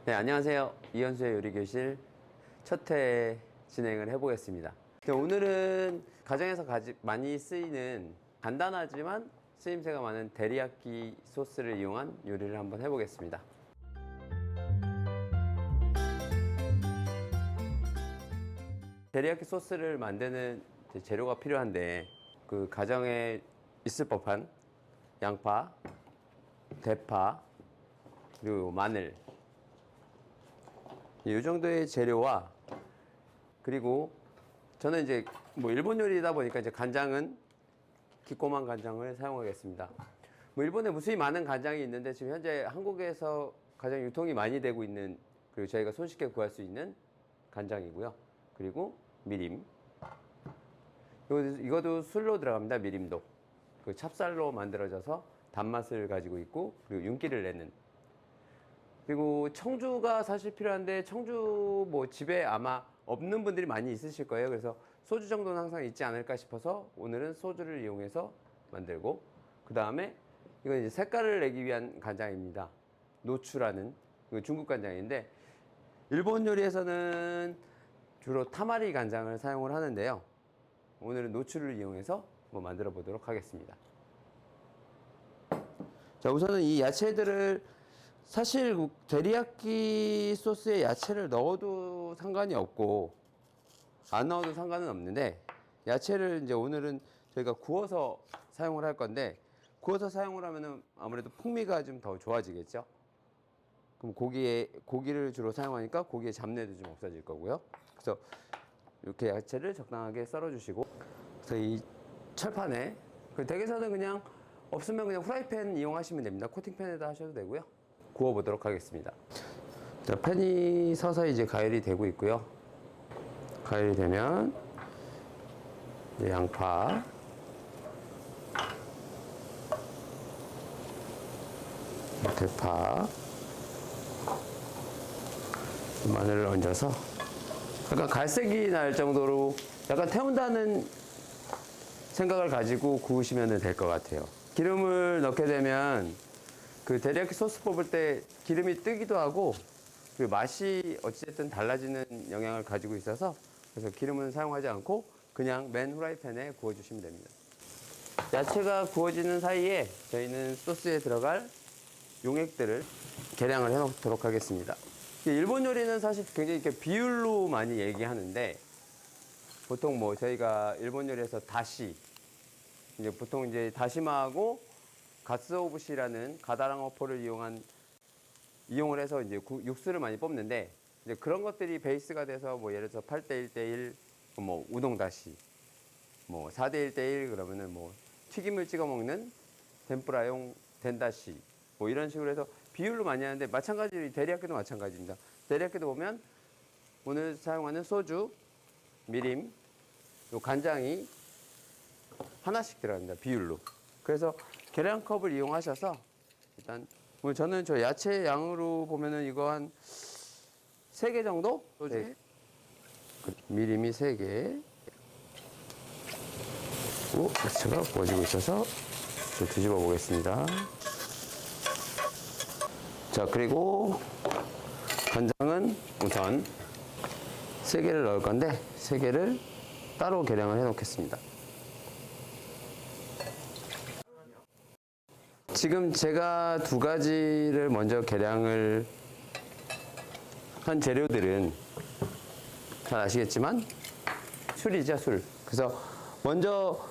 네, 안녕하세요. 이현수의 요리교실 첫 회 진행을 해보겠습니다. 오늘은 가정에서 많이 쓰이는 간단하지만 쓰임새가 많은 데리야끼 소스를 이용한 요리를 한번 해보겠습니다. 데리야끼 소스를 만드는 재료가 필요한데 그 가정에 있을 법한 양파, 대파, 그리고 마늘, 이 정도의 재료와, 그리고 저는 이제 뭐 일본 요리다 보니까 이제 간장은 기꼬만 간장을 사용하겠습니다. 뭐 일본에 무수히 많은 간장이 있는데 지금 현재 한국에서 가장 유통이 많이 되고 있는, 그리고 저희가 손쉽게 구할 수 있는 간장이고요. 그리고 미림. 이것도 술로 들어갑니다. 미림도. 그 찹쌀로 만들어져서 단맛을 가지고 있고, 그리고 윤기를 내는. 그리고 청주가 사실 필요한데 청주 뭐 집에 아마 없는 분들이 많이 있으실 거예요. 그래서 소주 정도는 항상 있지 않을까 싶어서 오늘은 소주를 이용해서 만들고, 그 다음에 이건 이제 색깔을 내기 위한 간장입니다. 노추라는 중국 간장인데 일본 요리에서는 주로 타마리 간장을 사용을 하는데요. 오늘은 노추를 이용해서 한번 만들어 보도록 하겠습니다. 자, 우선은 이 야채들을, 사실 데리야끼 소스에 야채를 넣어도 상관이 없고 안 넣어도 상관은 없는데, 야채를 이제 오늘은 저희가 구워서 사용을 할 건데, 구워서 사용을 하면은 아무래도 풍미가 좀 더 좋아지겠죠. 그럼 고기를 주로 사용하니까 고기의 잡내도 좀 없어질 거고요. 그래서 이렇게 야채를 적당하게 썰어 주시고, 그래서 이 철판에, 댁에서는 그냥 없으면 그냥 후라이팬 이용하시면 됩니다. 코팅팬에다 하셔도 되고요. 구워 보도록 하겠습니다. 자, 팬이 서서히 이제 가열이 되고 있고요. 가열이 되면 양파, 대파, 마늘을 얹어서 약간 갈색이 날 정도로 약간 태운다는 생각을 가지고 구우시면 될 것 같아요. 기름을 넣게 되면 그 데리야끼 소스 뽑을 때 기름이 뜨기도 하고, 그 맛이 어찌됐든 달라지는 영향을 가지고 있어서, 그래서 기름은 사용하지 않고 그냥 맨 후라이팬에 구워주시면 됩니다. 야채가 구워지는 사이에 저희는 소스에 들어갈 용액들을 계량을 해놓도록 하겠습니다. 일본 요리는 사실 굉장히 이렇게 비율로 많이 얘기하는데, 보통 뭐 저희가 일본 요리에서 다시, 이제 보통 이제 다시마하고 가스오부시라는 가다랑어포를 이용을 해서 이제 육수를 많이 뽑는데, 이제 그런 것들이 베이스가 돼서 뭐 예를 들어서 8대 1대1, 뭐 우동다시, 뭐 4대 1대1 그러면은 뭐 튀김을 찍어 먹는 덴뿌라용 덴다시, 뭐 이런 식으로 해서 비율로 많이 하는데, 마찬가지로 데리야끼도 마찬가지입니다. 데리야끼도 보면 오늘 사용하는 소주, 미림, 요 간장이 하나씩 들어갑니다. 비율로. 그래서 계량컵을 이용하셔서 일단 저는 저 야채 양으로 보면은 이거 한 3개 정도? 네. 미림이 3개. 야채가 구워지고 있어서 좀 뒤집어 보겠습니다. 자, 그리고 간장은 우선 3개를 넣을 건데 3개를 따로 계량을 해 놓겠습니다. 지금 제가 2가지를 먼저 계량을 한 재료들은 잘 아시겠지만 술이죠, 술. 그래서 먼저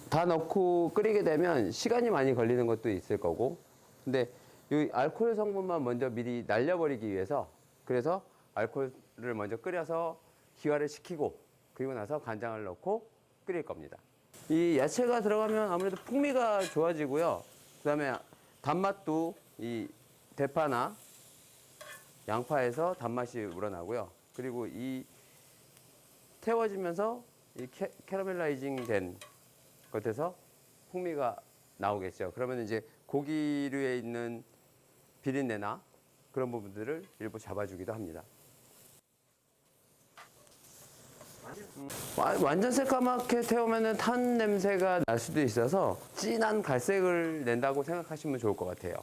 다 넣고 끓이게 되면 시간이 많이 걸리는 것도 있을 거고, 근데 이 알코올 성분만 먼저 미리 날려버리기 위해서, 그래서 알코올을 먼저 끓여서 기화를 시키고, 그리고 나서 간장을 넣고 끓일 겁니다. 이 야채가 들어가면 아무래도 풍미가 좋아지고요. 그 다음에 단맛도 이 대파나 양파에서 단맛이 우러나고요. 그리고 이 태워지면서 이 캐러멜라이징 된 것에서 풍미가 나오겠죠. 그러면 이제 고기류에 있는 비린내나 그런 부분들을 일부 잡아주기도 합니다. 완전 새까맣게 태우면 탄 냄새가 날 수도 있어서 진한 갈색을 낸다고 생각하시면 좋을 것 같아요.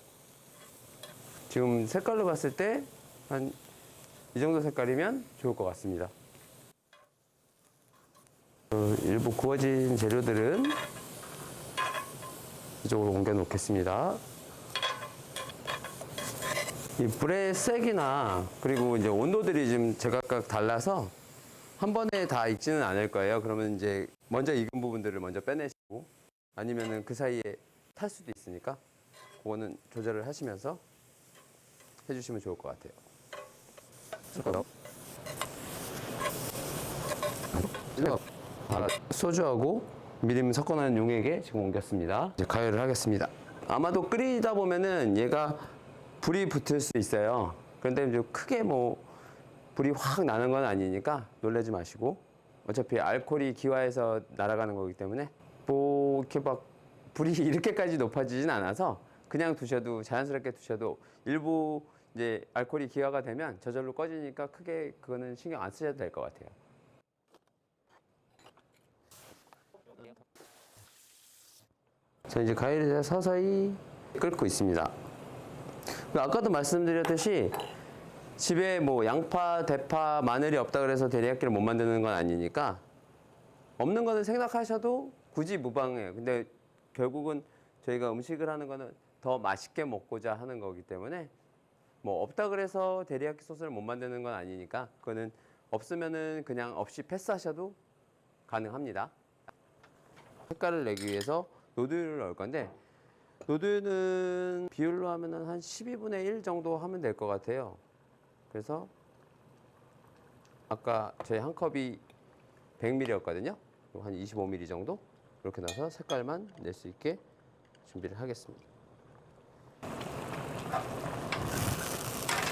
지금 색깔로 봤을 때 한 이 정도 색깔이면 좋을 것 같습니다. 일부 구워진 재료들은 이쪽으로 옮겨 놓겠습니다. 이 불의 색이나 그리고 이제 온도들이 좀 제각각 달라서 한 번에 다 익지는 않을 거예요. 그러면 이제 먼저 익은 부분들을 먼저 빼내시고 아니면은 그 사이에 탈 수도 있으니까 그거는 조절을 하시면서 해주시면 좋을 것 같아요. 소주하고 미림 섞어놓은 용액에 지금 옮겼습니다. 이제 가열을 하겠습니다. 아마도 끓이다 보면은 얘가 불이 붙을 수 있어요. 그런데 좀 크게 뭐 불이 확 나는 건 아니니까 놀라지 마시고 어차피 알코올이 기화해서 날아가는 거기 때문에 뭐 이렇게 막 불이 이렇게까지 높아지진 않아서 그냥 두셔도 자연스럽게 두셔도 일부 이제 알코올이 기화가 되면 저절로 꺼지니까 크게 그거는 신경 안 쓰셔도 될 것 같아요. 자, 이제 가열이 서서히 끓고 있습니다. 아까도 말씀드렸듯이 집에 뭐 양파, 대파, 마늘이 없다 그래서 데리야끼를 못 만드는 건 아니니까 없는 거는 생각하셔도 굳이 무방해요. 근데 결국은 저희가 음식을 하는 거는 더 맛있게 먹고자 하는 거기 때문에 뭐 없다 그래서 데리야끼 소스를 못 만드는 건 아니니까 그거는 없으면은 그냥 없이 패스하셔도 가능합니다. 색깔을 내기 위해서 노드를 넣을 건데 노드는 비율로 하면은 한 12분의 1 정도 하면 될 것 같아요. 그래서 아까 저희 한 컵이 100ml였거든요. 한 25ml 정도 이렇게 넣어서 색깔만 낼 수 있게 준비를 하겠습니다.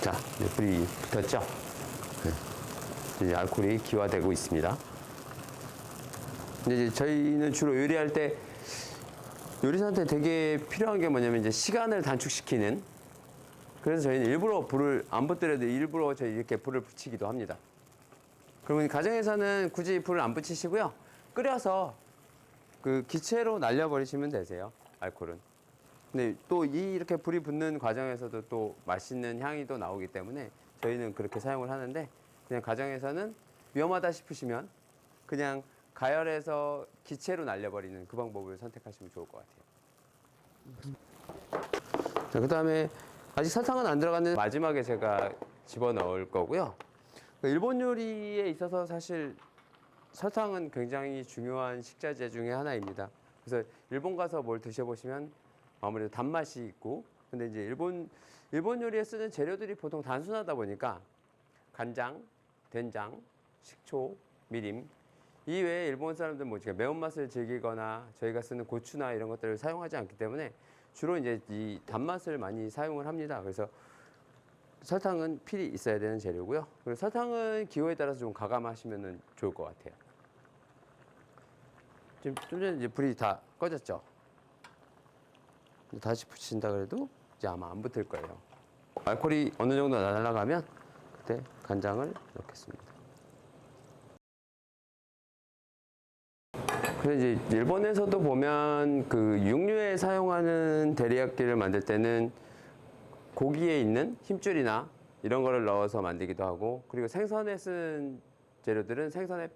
자, 이제 불이 붙었죠? 네. 이제 알코올이 기화되고 있습니다. 이제 저희는 주로 요리할 때 요리사한테 되게 필요한 게 뭐냐면 이제 시간을 단축시키는, 그래서 저희는 일부러 불을 안 붙더라도 일부러 저희 이렇게 불을 붙이기도 합니다. 그러면 가정에서는 굳이 불을 안 붙이시고요. 끓여서 그 기체로 날려버리시면 되세요. 알코올은. 근데 또 이렇게 불이 붙는 과정에서도 또 맛있는 향이 또 나오기 때문에 저희는 그렇게 사용을 하는데, 그냥 가정에서는 위험하다 싶으시면 그냥 가열해서 기체로 날려버리는 그 방법을 선택하시면 좋을 것 같아요. 자, 그 다음에 아직 설탕은 안 들어갔는데 마지막에 제가 집어넣을 거고요. 일본 요리에 있어서 사실 설탕은 굉장히 중요한 식자재 중에 하나입니다. 그래서 일본 가서 뭘 드셔보시면 아무래도 단맛이 있고, 근데 이제 일본 요리에 쓰는 재료들이 보통 단순하다 보니까 간장, 된장, 식초, 미림, 이 외에 일본 사람들은 뭐 매운맛을 즐기거나 저희가 쓰는 고추나 이런 것들을 사용하지 않기 때문에 주로 이제 이 단맛을 많이 사용을 합니다. 그래서 설탕은 필히 있어야 되는 재료고요. 그리고 설탕은 기호에 따라서 좀 가감하시면 좋을 것 같아요. 지금 좀 전에 이제 불이 다 꺼졌죠. 다시 붙인다 그래도 이제 아마 안 붙을 거예요. 알코올이 어느 정도 날아가면 그때 간장을 넣겠습니다. 그래서 이제 일본에서도 보면 그 육류에 사용하는 데리야끼를 만들 때는 고기에 있는 힘줄이나 이런 거를 넣어서 만들기도 하고, 그리고 생선에 쓰는 재료들은 생선의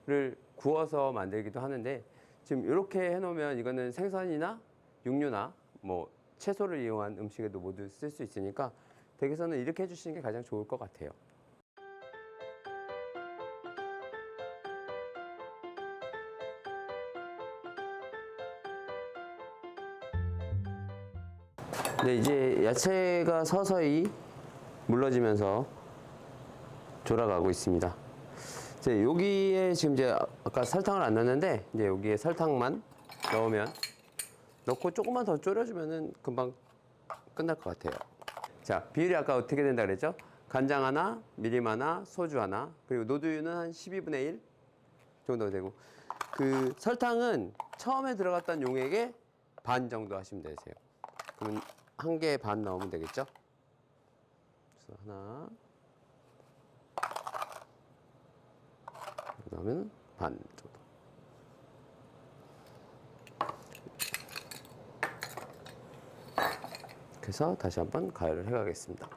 뼈를 구워서 만들기도 하는데, 지금 이렇게 해놓으면 이거는 생선이나 육류나 뭐 채소를 이용한 음식에도 모두 쓸 수 있으니까 댁에서는 이렇게 해주시는 게 가장 좋을 것 같아요. 네, 이제 야채가 서서히 물러지면서 졸아가고 있습니다. 이제 여기에 지금 이제 아까 설탕을 안 넣었는데 이제 여기에 설탕만 넣고 조금만 더 졸여주면은 금방 끝날 것 같아요. 자, 비율이 아까 어떻게 된다 그랬죠? 간장 하나, 미림 하나, 소주 하나, 그리고 노두유는 한 12분의 1 정도 되고, 그 설탕은 처음에 들어갔던 용액의 반 정도 하시면 되세요. 그러면 한 개 반 넣으면 되겠죠? 그래서 하나, 그러면 반 정도. 그래서 다시 한번 가열을 해가겠습니다.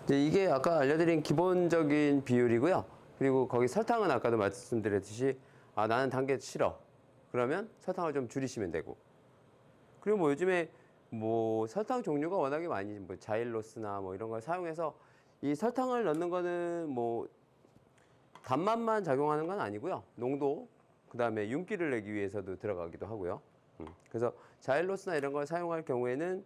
이제 이게 아까 알려드린 기본적인 비율이고요. 그리고 거기 설탕은 아까도 말씀드렸듯이 나는 단 게 싫어. 그러면 설탕을 좀 줄이시면 되고. 그리고 뭐 요즘에 뭐 설탕 종류가 워낙에 많이 뭐 자일로스나 뭐 이런 걸 사용해서 이 설탕을 넣는 거는 뭐 단맛만 작용하는 건 아니고요. 농도, 그다음에 윤기를 내기 위해서도 들어가기도 하고요. 그래서 자일로스나 이런 걸 사용할 경우에는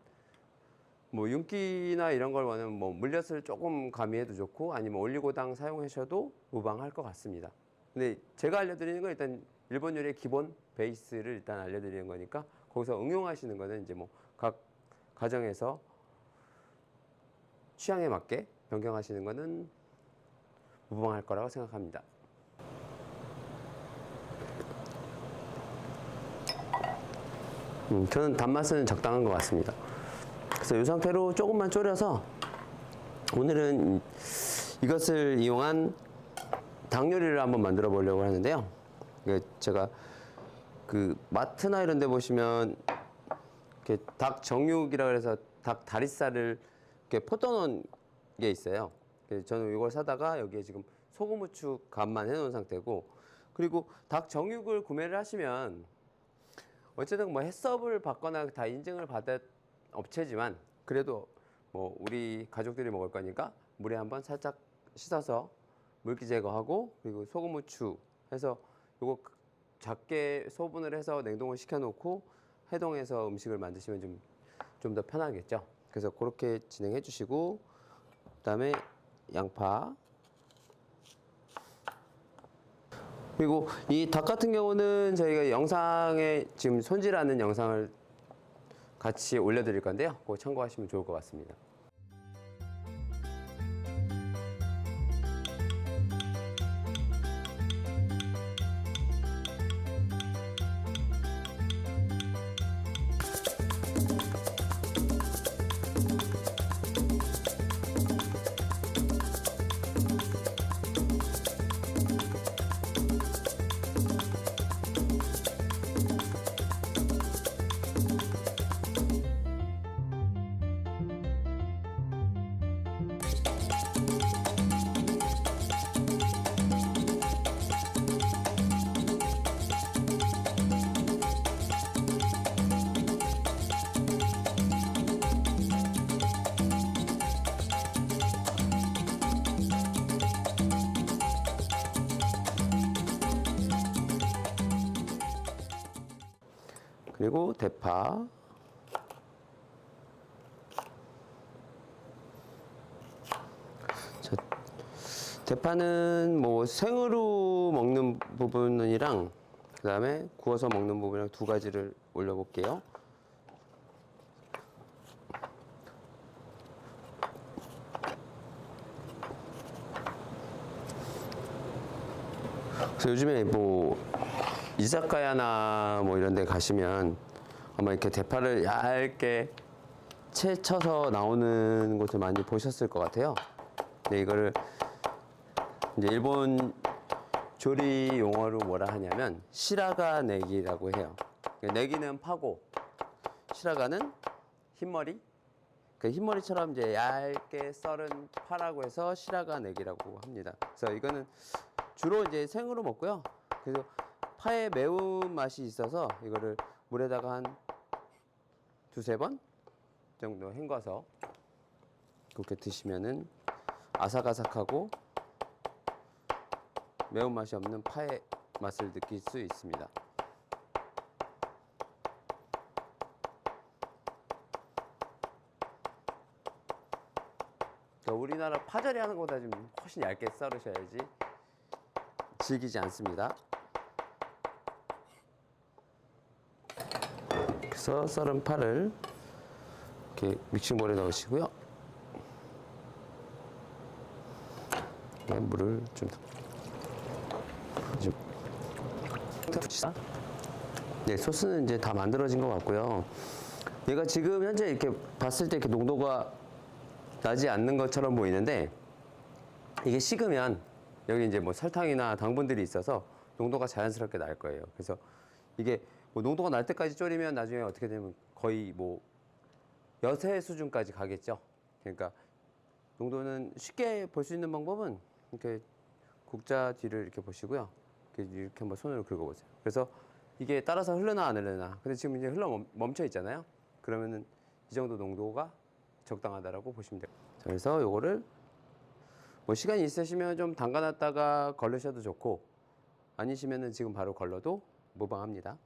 뭐 윤기나 이런 걸 원하면 뭐 물엿을 조금 가미해도 좋고 아니면 올리고당 사용하셔도 무방할 것 같습니다. 근데 제가 알려드리는 건 일단 일본 요리의 기본 베이스를 일단 알려드리는 거니까 거기서 응용하시는 거는 이제 뭐 각 가정에서 취향에 맞게 변경하시는 거는 무방할 거라고 생각합니다. 저는 단맛은 적당한 것 같습니다. 그래서 이 상태로 조금만 졸여서 오늘은 이것을 이용한 닭 요리를 한번 만들어 보려고 하는데요. 제가 그 마트나 이런 데 보시면 이렇게 닭 정육이라 그래서 닭 다리살을 이렇게 포떠 놓은 게 있어요. 그래서 저는 이걸 사다가 여기에 지금 소금, 후추 간만 해 놓은 상태고, 그리고 닭 정육을 구매를 하시면 어쨌든 뭐 해썹을 받거나 다 인증을 받은 업체지만 그래도 뭐 우리 가족들이 먹을 거니까 물에 한번 살짝 씻어서 물기 제거하고 그리고 소금, 후추 해서 요거 작게 소분을 해서 냉동을 시켜 놓고 해동해서 음식을 만드시면 좀 더 편하겠죠. 그래서 그렇게 진행해 주시고, 그다음에 양파, 그리고 이 닭 같은 경우는 저희가 영상에 지금 손질하는 영상을 같이 올려드릴 건데요. 그거 참고하시면 좋을 것 같습니다. 그리고 대파, 자, 대파는 뭐 생으로 먹는 부분이랑 그 다음에 구워서 먹는 부분이랑 두 가지를 올려볼게요. 그래서 요즘에 뭐 이자카야나 뭐 이런 데 가시면 아마 이렇게 대파를 얇게 채 쳐서 나오는 곳을 많이 보셨을 것 같아요. 근데 이거를 이제 일본 조리 용어로 뭐라 하냐면 시라가 네기라고 해요. 네기는 파고 시라가는 흰머리. 그 흰머리처럼 이제 얇게 썰은 파라고 해서 시라가 네기라고 합니다. 그래서 이거는 주로 이제 생으로 먹고요. 그래서 파에 매운 맛이 있어서 이거를 물에다가 한 두세 번 정도 헹궈서 그렇게 드시면은 아삭아삭하고 매운맛이 없는 파의 맛을 느낄 수 있습니다. 우리나라 파절이 하는 것보다 좀 훨씬 얇게 썰으셔야지 질기지 않습니다. 그래서 썰은 파를 이렇게 믹싱볼에 넣으시고요. 물을 좀 네, 소스는 이제 다 만들어진 것 같고요. 얘가 지금 현재 이렇게 봤을 때 이렇게 농도가 나지 않는 것처럼 보이는데 이게 식으면 여기 이제 뭐 설탕이나 당분들이 있어서 농도가 자연스럽게 날 거예요. 그래서 이게 뭐 농도가 날 때까지 졸이면 나중에 어떻게 되면 거의 뭐 여세 수준까지 가겠죠. 그러니까 농도는 쉽게 볼 수 있는 방법은 이렇게 국자 뒤를 이렇게 보시고요. 이렇게 한번 손으로 긁어보세요. 그래서 이게 따라서 흐르나 안 흐르나. 근데 지금 이제 멈춰 있잖아요. 그러면은 이 정도 농도가 적당하다라고 보시면 돼요. 자, 그래서 요거를 뭐 시간이 있으시면 좀 담가놨다가 걸르셔도 좋고, 아니시면은 지금 바로 걸러도 무방합니다.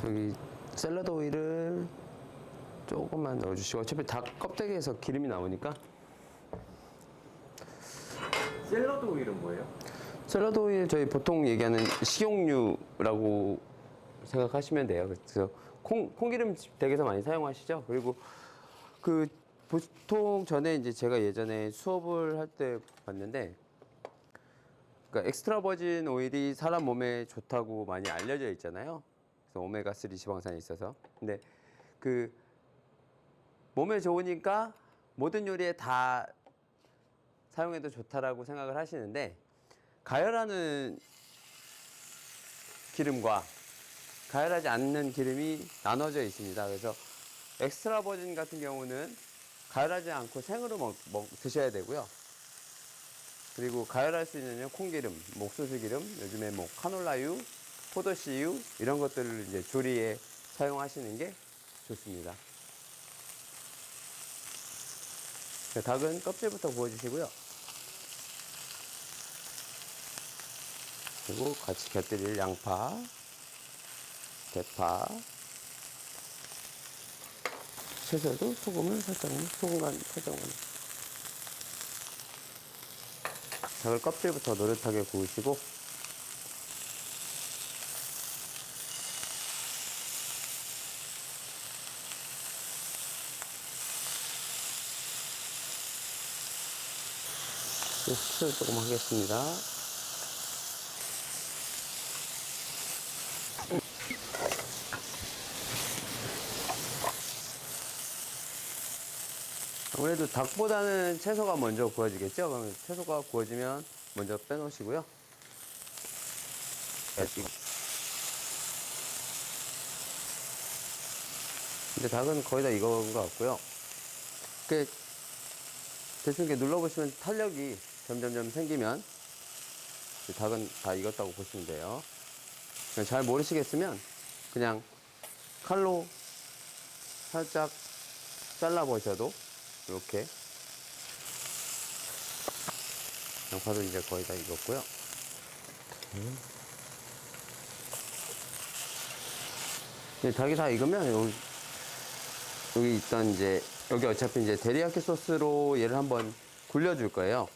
여기 샐러드 오일을 조금만 넣어주시고, 어차피 닭 껍데기에서 기름이 나오니까. 샐러드 오일은 뭐예요? 샐러드 오일 저희 보통 얘기하는 식용유라고 생각하시면 돼요. 그래서 콩기름 댁에서 많이 사용하시죠. 그리고 그 보통 전에 이제 제가 예전에 수업을 할 때 봤는데, 그러니까 엑스트라 버진 오일이 사람 몸에 좋다고 많이 알려져 있잖아요. 그래서 오메가3 지방산이 있어서. 근데 그 몸에 좋으니까 모든 요리에 다 사용해도 좋다라고 생각을 하시는데, 가열하는 기름과 가열하지 않는 기름이 나눠져 있습니다. 그래서 엑스트라 버진 같은 경우는 가열하지 않고 생으로 드셔야 되고요. 그리고 가열할 수 있는 콩기름, 옥수수 기름, 요즘에 뭐 카놀라유, 포도씨유 이런 것들을 이제 조리에 사용하시는 게 좋습니다. 닭은 껍질부터 구워주시고요. 그리고 같이 곁들일 양파, 대파, 채소도 소금을 살짝만, 소금간 살짝만. 닭을 껍질부터 노릇하게 구우시고, 후추를 조금 하겠습니다. 아무래도 닭보다는 채소가 먼저 구워지겠죠? 그러면 채소가 구워지면 먼저 빼놓으시고요. 이제 닭은 거의 다 익은 것 같고요. 대충 이렇게 눌러보시면 탄력이 점점점 생기면 닭은 다 익었다고 보시면 돼요. 잘 모르시겠으면 그냥 칼로 살짝 잘라보셔도 이렇게. 양파도 이제 거의 다 익었고요. 닭이 다 익으면 여기 있던 이제 여기 어차피 이제 데리야끼 소스로 얘를 한번 굴려줄 거예요.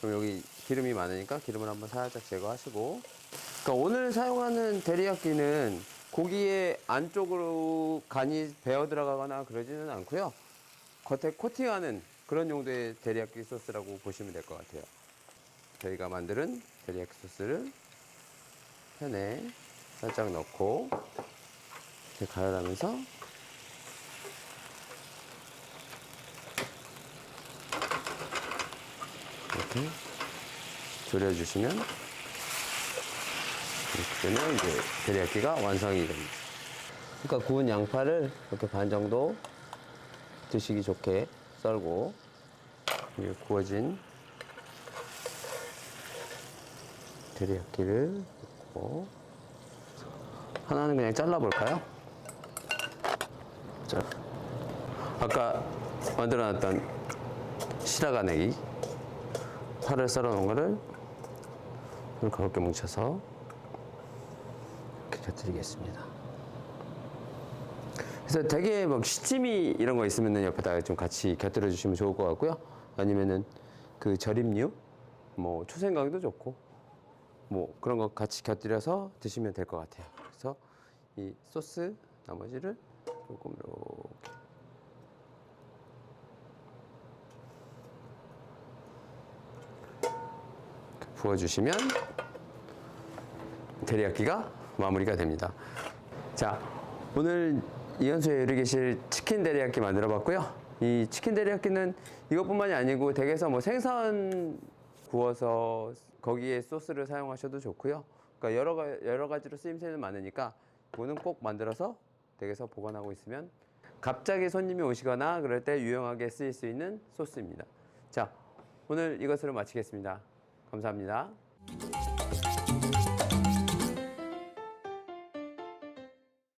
그럼 여기 기름이 많으니까 기름을 한번 살짝 제거하시고. 그러니까 오늘 사용하는 데리야끼는 고기의 안쪽으로 간이 배어 들어가거나 그러지는 않고요. 겉에 코팅하는 그런 용도의 데리야끼 소스라고 보시면 될 것 같아요. 저희가 만드는 데리야끼 소스를 팬에 살짝 넣고 이렇게 가열하면서 이렇게 졸여주시면, 이렇게 되면 이제 데리야끼가 완성이 됩니다. 그러니까 구운 양파를 이렇게 반 정도 드시기 좋게 썰고, 구워진 데리야끼를 넣고, 하나는 그냥 잘라볼까요? 자, 아까 만들어놨던 시라가네기 파를 썰어 놓은 거를 가볍게 뭉쳐서 이렇게 곁들이겠습니다. 그래서 되게 막 시치미 이런 거 있으면 옆에다가 좀 같이 곁들여 주시면 좋을 것 같고요. 아니면은 그 절임류, 뭐 초생강도 좋고, 뭐 그런 거 같이 곁들여서 드시면 될 것 같아요. 그래서 이 소스 나머지를 조금 이렇게 부어주시면 데리야끼가 마무리가 됩니다. 자, 오늘 이현수의 요리교실 치킨 데리야끼 만들어 봤고요. 이 치킨 데리야끼는 이것뿐만이 아니고 댁에서 뭐 생선 구워서 거기에 소스를 사용하셔도 좋고요. 그러니까 여러 가지로 쓰임새는 많으니까 이거는 꼭 만들어서 댁에서 보관하고 있으면 갑자기 손님이 오시거나 그럴 때 유용하게 쓰일 수 있는 소스입니다. 자, 오늘 이것으로 마치겠습니다. 감사합니다.